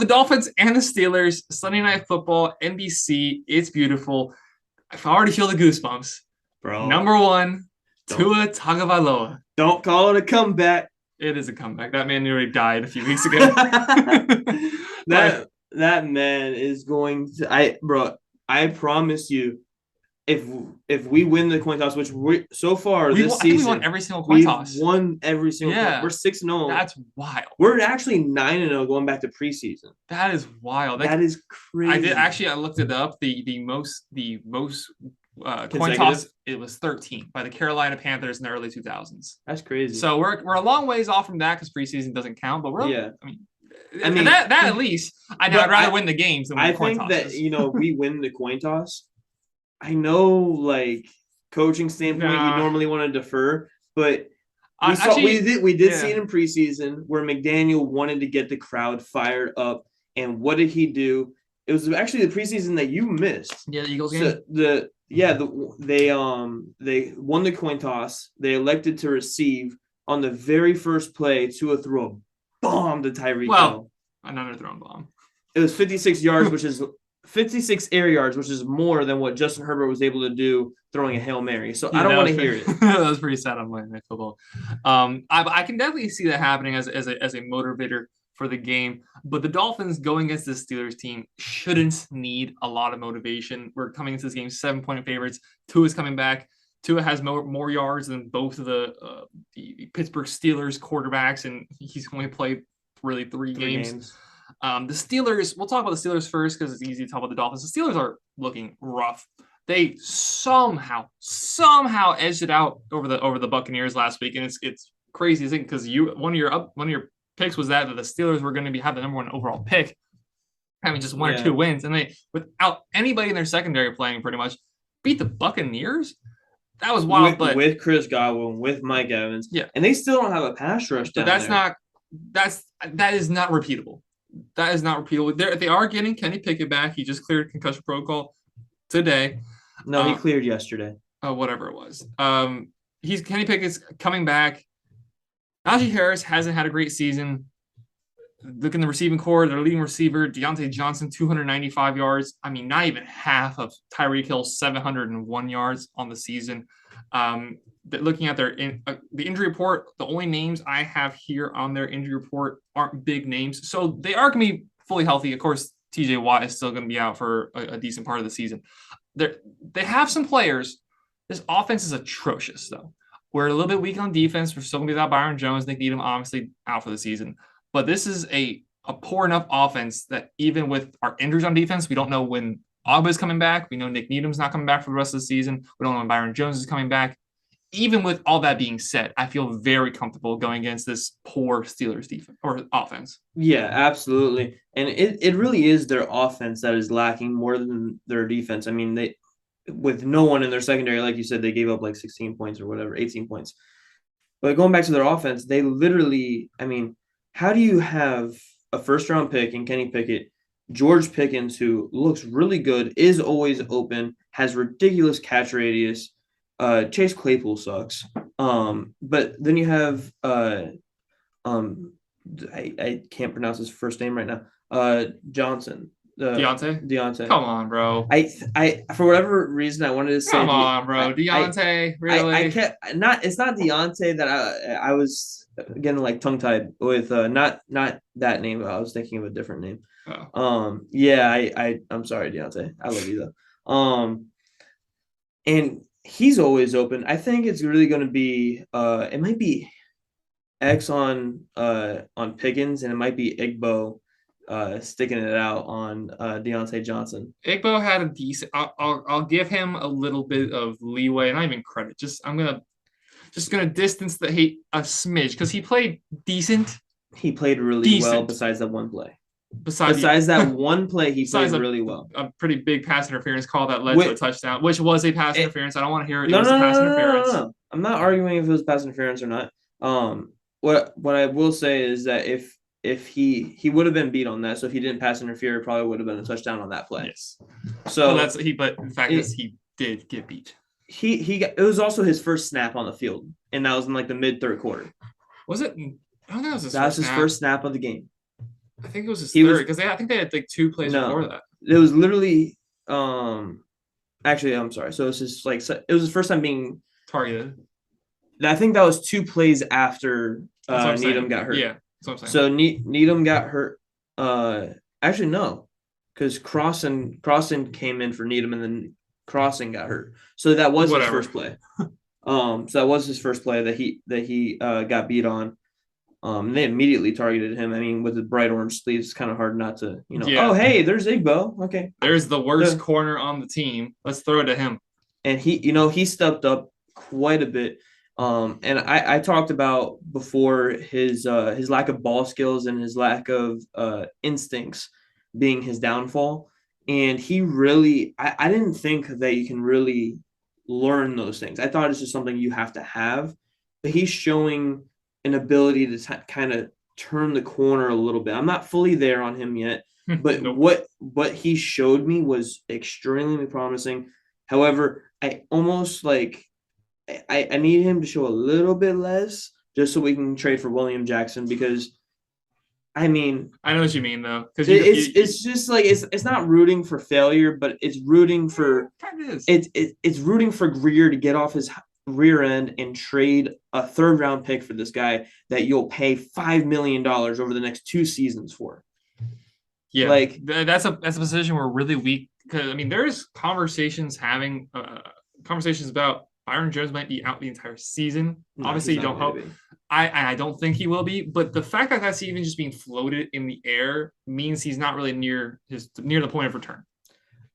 The Dolphins and the Steelers, Sunday Night Football, NBC. It's beautiful. I already feel the goosebumps. Bro. Number one, Don't Tua Tagovailoa. don't call it a comeback. It is a comeback. That man nearly died a few weeks ago. that that man is going to I promise you, if we win the coin toss, which we so far this I think we season won every single coin toss. won every single Yeah. coin. We're 6-0. That's wild. We're actually 9-0 going back to preseason. That is wild. That is crazy. I looked it up. The most coin toss, it was 13 by the Carolina Panthers in the early 2000s. That's crazy. So we're a long ways off from that because preseason doesn't count. But I mean that at least I'd rather win the games than win the coin tosses. I think that we win the coin toss. I know, like, coaching standpoint, you normally want to defer, but we did see it in preseason where McDaniel wanted to get the crowd fired up, and what did he do? It was actually the preseason that you missed. Yeah, the Eagles game. They won the coin toss. They elected to receive on the very first play. Tua threw a bomb to Tyreek Hill. Another thrown bomb. It was 56 yards, which is 56 air yards, which is more than what Justin Herbert was able to do throwing a Hail Mary. So I don't want to hear it. That was pretty sad on Monday Night Football. I can definitely see that happening as a motivator for the game. But the Dolphins going against the Steelers team shouldn't need a lot of motivation. We're coming into this game 7-point favorites. Tua is coming back. Tua has more yards than both of the Pittsburgh Steelers quarterbacks, and he's only played really three games. The Steelers, we'll talk about the Steelers first because it's easy to talk about the Dolphins. The Steelers are looking rough. They somehow edged it out over the Buccaneers last week, and it's crazy to think because one of your picks was that the Steelers were going to have the number one overall pick, having just one or two wins, and they, without anybody in their secondary playing, pretty much beat the Buccaneers. That was wild, with Chris Godwin, with Mike Evans, and they still don't have a pass rush down there. That is not repeatable. That is not repeatable. They are getting Kenny Pickett back. He just cleared concussion protocol today. No, he cleared yesterday. Oh, whatever it was. Kenny Pickett's coming back. Najee Harris hasn't had a great season. Look in the receiving core, their leading receiver, Deontay Johnson, 295 yards. I mean, not even half of Tyreek Hill's 701 yards on the season. Looking at the injury report, the only names I have here on their injury report aren't big names. So they are going to be fully healthy. Of course, TJ Watt is still going to be out for a decent part of the season. They have some players. This offense is atrocious, though. We're a little bit weak on defense. We're still going to be without Byron Jones. Nick Needham, obviously, out for the season. But this is a poor enough offense that even with our injuries on defense, we don't know when Ogba's coming back. We know Nick Needham's not coming back for the rest of the season. We don't know when Byron Jones is coming back. Even with all that being said, I feel very comfortable going against this poor Steelers defense or offense. Yeah, absolutely. And it really is their offense that is lacking more than their defense. I mean, they, with no one in their secondary, like you said, they gave up like 16 points or whatever, 18 points. But going back to their offense, they literally, I mean, how do you have a first-round pick in Kenny Pickett, George Pickens, who looks really good, is always open, has ridiculous catch radius. Chase Claypool sucks. But then you have I can't pronounce his first name right now. Johnson. Deontay. Come on, bro. I for whatever reason I wanted to say. Come on, bro. Deontay, really? I kept it's not Deontay that I was getting like tongue tied with. Not that name. I was thinking of a different name. Oh. I'm sorry, Deontay. I love you though. And he's always open. I think it's really going to be it might be X on Pickens, and it might be Igbo sticking it out on Deontay Johnson. Igbo had a decent. I'll give him a little bit of leeway, not even credit. I'm gonna distance the hate a smidge because he played decent. He played really well besides that one play. Besides that one play, he played really well. A pretty big pass interference call that led to a touchdown, which was a pass interference. I don't want to hear it. It was a pass interference. No. I'm not arguing if it was pass interference or not. What I will say is that if he would have been beat on that, so if he didn't pass interfere, it probably would have been a touchdown on that play. Yes. So but the fact is he did get beat. It was also his first snap on the field, and that was in like the mid third quarter. Was it? I don't think that was his first snap of the game. I think it was his He third was because I think they had like 2 plays before no, that. it was literally actually I'm sorry. So it was it was his first time being. Targeted. I think that was 2 plays after That's what I'm Needham saying. got hurt. Yeah, that's what I'm saying. So Needham got hurt. Actually no, because Crossan came in for Needham and then Crossing got hurt. So that was his Whatever. first play. So that was his first play that he got beat on. And they immediately targeted him. I mean, with the bright orange sleeves, it's kind of hard not to, oh Yeah. hey, there's Igbo. Okay. There's the worst corner on the team. Let's throw it to him. And he stepped up quite a bit. And I talked about before his lack of ball skills and his lack of instincts being his downfall. And he really, I didn't think that you can really learn those things. I thought it's just something you have to have. But he's showing an ability to kind of turn the corner a little bit. I'm not fully there on him yet, but Nope. what he showed me was extremely promising. However, I almost I need him to show a little bit less just so we can trade for William Jackson because I mean I know what you mean though, because it's just like it's not rooting for failure, but it's rooting for it's rooting for Greer to get off his rear end and trade a third-round pick for this guy that you'll pay $5 million over the next 2 seasons for. Yeah, that's a position we're really weak because I mean there's conversations about Byron Jones might be out the entire season. No, obviously, you don't hope. I don't think he will be, but the fact that that's even just being floated in the air means he's not really near the point of return.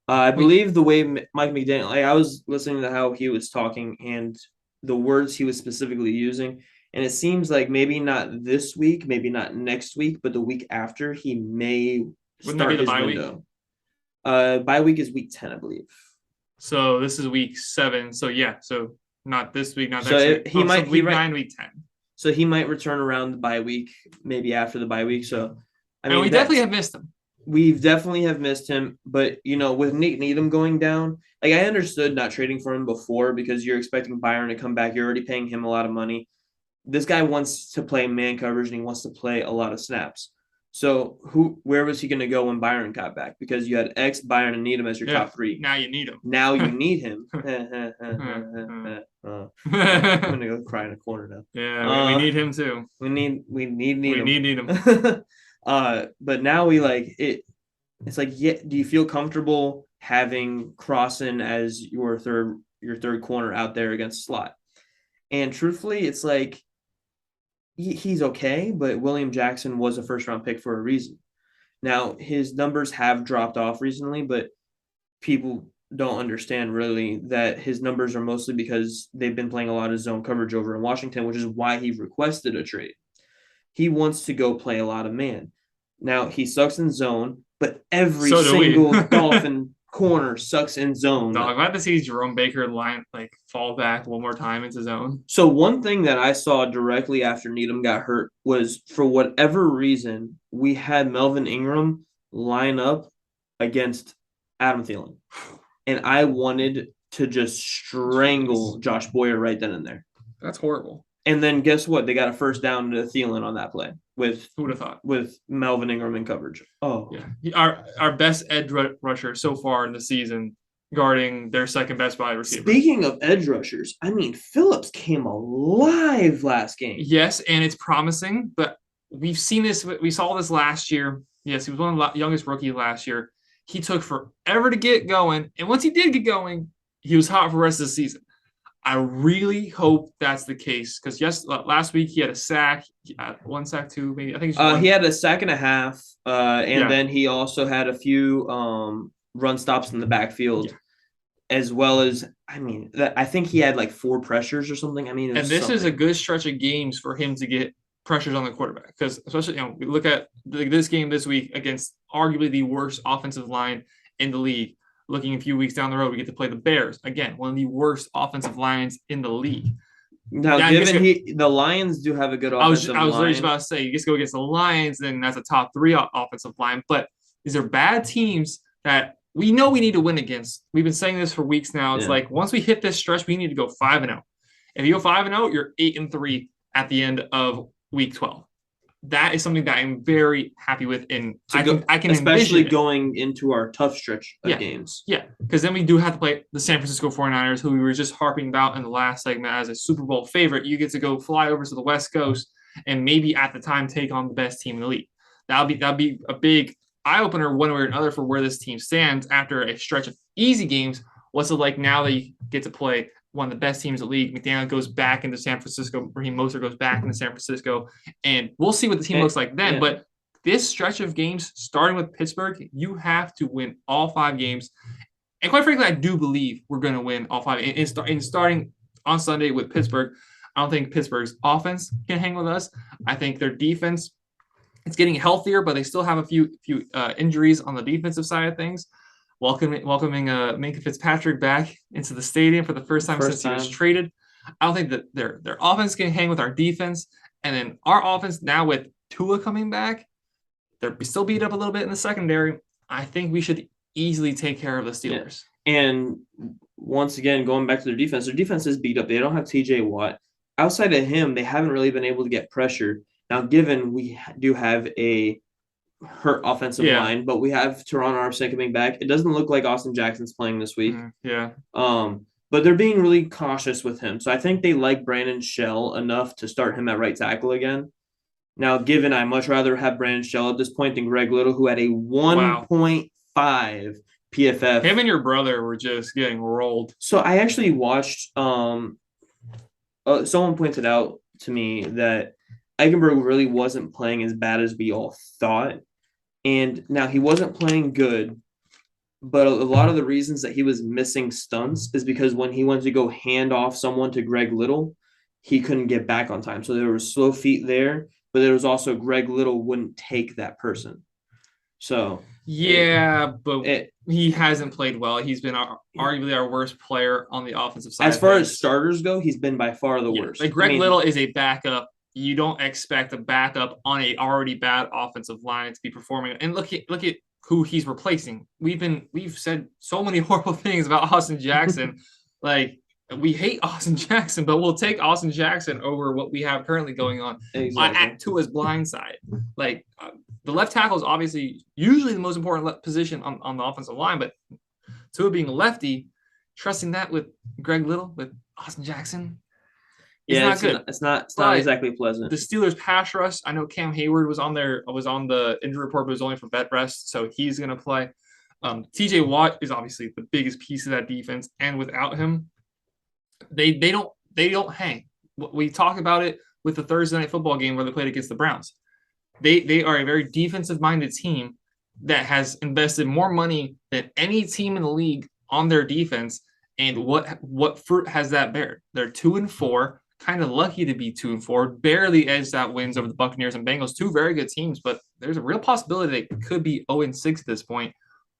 I believe the way Mike McDaniel, I was listening to how he was talking and the words he was specifically using, and it seems like maybe not this week, maybe not next week, but the week after he may start his window. Bye week is week 10, I believe. So this is week 7. So yeah, so not this week, not next week. He might week 9, week 10. So he might return around the bye week, maybe after the bye week. So I mean, we definitely have missed him. We've definitely have missed him, but with Nick Needham going down, I understood not trading for him before because you're expecting Byron to come back. You're already paying him a lot of money. This guy wants to play man coverage and he wants to play a lot of snaps. So where was he going to go when Byron got back? Because you had X, Byron, and Needham as your top 3. Now you need him. Now you need him. I'm going to go cry in a corner now. Yeah, we need him too. We need Needham. We need him. But now we it's like, yeah, do you feel comfortable having Crossan as your third corner out there against slot? And truthfully, it's like he's okay, but William Jackson was a first-round pick for a reason. Now, his numbers have dropped off recently, but people don't understand really that his numbers are mostly because they've been playing a lot of zone coverage over in Washington, which is why he requested a trade. He wants to go play a lot of man. Now, he sucks in zone, but every single Dolphin corner sucks in zone. I'm glad to see Jerome Baker fall back one more time into zone. So one thing that I saw directly after Needham got hurt was, for whatever reason, we had Melvin Ingram line up against Adam Thielen. And I wanted to just strangle Josh Boyer right then and there. That's horrible. And then guess what? They got a first down to Thielen on that play with who would have thought with Melvin Ingram in coverage. Oh yeah, our best edge rusher so far in the season, guarding their second best wide receiver. Speaking of edge rushers, I mean Phillips came alive last game. Yes, and it's promising, but we've seen this. We saw this last year. Yes, he was one of the youngest rookies last year. He took forever to get going, and once he did get going, he was hot for the rest of the season. I really hope that's the case because last week he had a sack, 1 sack, 2 maybe. I think he had a sack and a half, and then he also had a few run stops in the backfield, as well as I think he had 4 pressures or something. I mean, and this is a good stretch of games for him to get pressures on the quarterback because especially we look at this game this week against arguably the worst offensive line in the league. Looking a few weeks down the road, we get to play the Bears. Again, one of the worst offensive lines in the league. Now, the Lions do have a good offensive line. I was just about to say, you just go against the Lions, then that's a top 3 offensive line. But these are bad teams that we know we need to win against. We've been saying this for weeks now. It's like once we hit this stretch, we need to go 5-0. If you go 5-0, you're 8-3 at the end of week 12. that is something that I'm very happy with, and I can especially envision it. going into our tough stretch of Yeah. games. Yeah, because then we do have to play the San Francisco 49ers, who we were just harping about in the last segment as a Super Bowl favorite. You get to go fly over to the West Coast and maybe at the time take on the best team in the league. That'll be a big eye opener one way or another for where this team stands after a stretch of easy games. What's it like now that you get to play one of the best teams in the league? McDaniel goes back into San Francisco. Raheem Mostert goes back into San Francisco, and we'll see what the team looks like then. But this stretch of games, starting with Pittsburgh, you have to win all 5 games. And quite frankly, I do believe we're going to win all 5. And starting on Sunday with Pittsburgh, I don't think Pittsburgh's offense can hang with us. I think their defense, it's getting healthier, but they still have a few injuries on the defensive side of things. Welcoming Minkah Fitzpatrick back into the stadium for the first time since he was traded. I don't think that their offense can hang with our defense. And then our offense now with Tua coming back, they're still beat up a little bit in the secondary. I think we should easily take care of the Steelers. Yeah. And once again, going back to their defense is beat up. They don't have TJ Watt. Outside of him, they haven't really been able to get pressure. Now, given we do have a hurt offensive line, but we have Teron Armstead coming back. It doesn't look like Austin Jackson's playing this week. But they're being really cautious with him. So I think they like Brandon Shell enough to start him at right tackle again. Now, given I much rather have Brandon Shell at this point than Greg Little, who had a 1.5 PFF. Him and your brother were just getting rolled. So I actually watched someone pointed out to me that Eichenberg really wasn't playing as bad as we all thought. And now he wasn't playing good, but a lot of the reasons that he was missing stunts is because when he went to go hand off someone to Greg Little, he couldn't get back on time. So there were slow feet there, but there was also Greg Little wouldn't take that person. So but he hasn't played well. He's been arguably our worst player on the offensive side. As far as starters go, he's been by far the worst. Like Greg Little is a backup. You don't expect a backup on a already bad offensive line to be performing. And look at who he's replacing. We've said so many horrible things about Austin Jackson. Like, we hate Austin Jackson, but we'll take Austin Jackson over what we have currently going on at Tua's blind side. Like, the left tackle is obviously usually the most important position on the offensive line, but Tua being a lefty, trusting that with Greg Little, with Austin Jackson, not good. It's not exactly pleasant. The Steelers pass rush, I know Cam Hayward was on the injury report, but it was only for vet rest, so he's going to play. TJ Watt is obviously the biggest piece of that defense, and without him, they don't hang. We talk about it with the Thursday night football game where they played against the Browns. They are a very defensive-minded team that has invested more money than any team in the league on their defense. And what fruit has that bared? They're 2-4, kind of lucky to be 2-4, barely edged out wins over the Buccaneers and Bengals, 2 very good teams, but there's a real possibility they could be 0-6 at this point.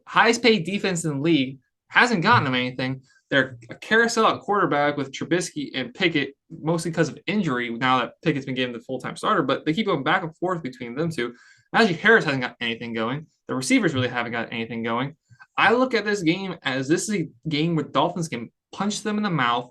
Highest paid defense in the league, hasn't gotten them anything. They're a carousel at quarterback with Trubisky and Pickett, mostly because of injury now that Pickett's been given the full-time starter, but they keep going back and forth between them two. Najee Harris hasn't got anything going. The receivers really haven't got anything going. I look at this game as this is a game where Dolphins can punch them in the mouth.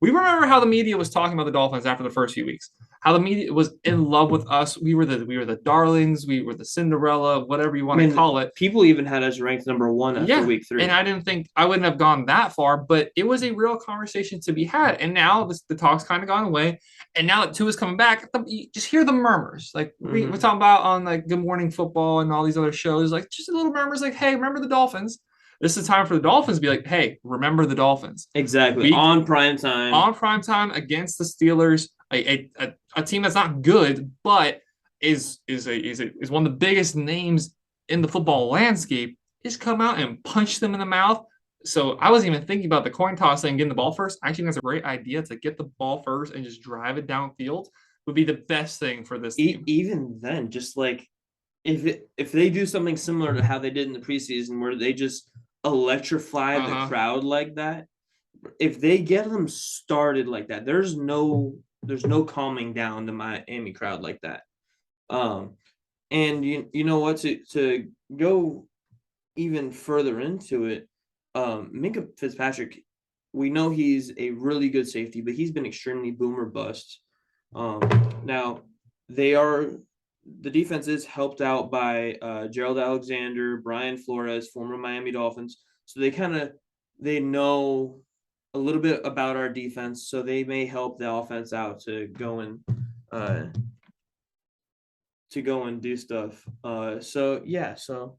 We remember how the media was talking about the Dolphins after the first few weeks. How the media was in love with us. We were the darlings. We were the Cinderella, whatever you want to call it. People even had us ranked number 1 after week 3. And I didn't think I wouldn't have gone that far, but it was a real conversation to be had. And now the talk's kind of gone away. And now that Tua's coming back, you just hear the murmurs. Like we're talking about on like Good Morning Football and all these other shows, like just a little murmurs like, hey, remember the Dolphins? This is time for the Dolphins to be like, hey, remember the Dolphins. Exactly. On prime time against the Steelers, a team that's not good, but is one of the biggest names in the football landscape. Just come out and punch them in the mouth. So I wasn't even thinking about the coin toss thing, getting the ball first. I think that's a great idea to get the ball first and just drive it downfield would be the best thing for this team. Even then, just like if they do something similar to how they did in the preseason where they just electrify the crowd like that, if they get them started like that, there's no calming down the Miami crowd like that. And you know what, to go even further into it, Minkah Fitzpatrick, we know he's a really good safety, but he's been extremely boom or bust. Now they are the defense is helped out by Gerald Alexander, Brian Flores, former Miami Dolphins. So they know a little bit about our defense, so they may help the offense out uh, to go and do stuff. So yeah, so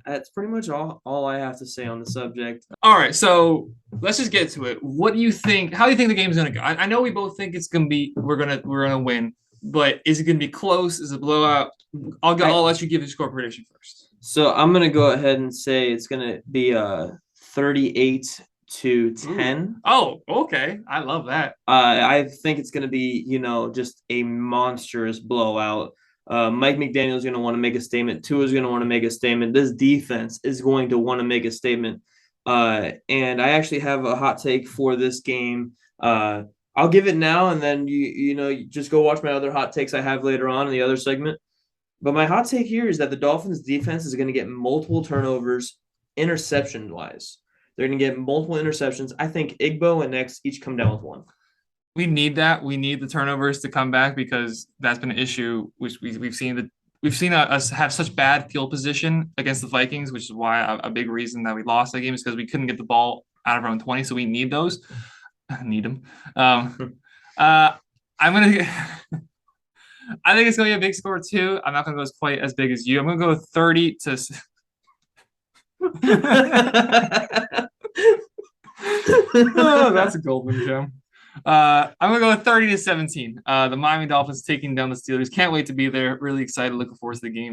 that's pretty much all I have to say on the subject. All right, so let's just get to it. What do you think? How do you think the game's gonna go? I know we both think it's gonna be we're gonna win, but is it gonna be close? Is it a blowout? I'll let you give your score prediction first. So I'm gonna go ahead and say it's gonna be 38-10. Oh, okay. I love that. I think it's gonna be, just a monstrous blowout. Mike McDaniel's gonna want to make a statement. Tua's gonna want to make a statement. This defense is going to want to make a statement. And I actually have a hot take for this game. I'll give it now, and then you just go watch my other hot takes I have later on in the other segment. But my hot take here is that the Dolphins defense is going to get multiple turnovers interception wise. They're going to get multiple interceptions. I think Igbo and Nex each come down with one. We need that. We need the turnovers to come back because that's been an issue which we've seen us have such bad field position against the Vikings, which is why a big reason that we lost that game is because we couldn't get the ball out of our own 20. So we need those. Need them. I'm gonna. I think it's gonna be a big score too. I'm not gonna go as quite as big as you. I'm gonna go 30 to. Oh, that's a golden gem. I'm gonna go with 30-17. The Miami Dolphins taking down the Steelers. Can't wait to be there. Really excited. Looking forward to the game.